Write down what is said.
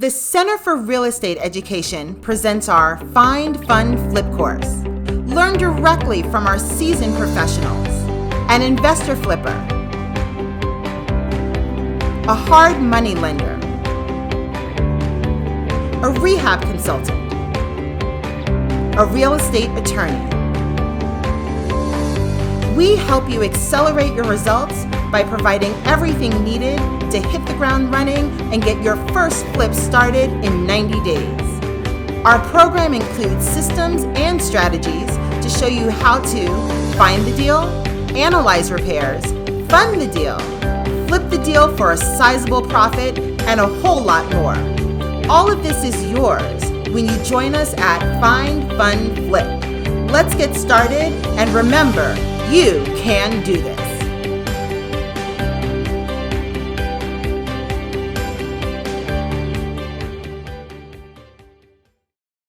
The Center for Real Estate Education presents our Find Fund Flip course. Learn directly from our seasoned professionals, an investor flipper, a hard money lender, a rehab consultant, a real estate attorney. We help you accelerate your results by providing everything needed to hit the ground running and get your first flip started in 90 days. Our program includes systems and strategies to show you how to find the deal, analyze repairs, fund the deal, flip the deal for a sizable profit, and a whole lot more. All of this is yours when you join us at Find Fund Flip. Let's get started, and remember, you can do this.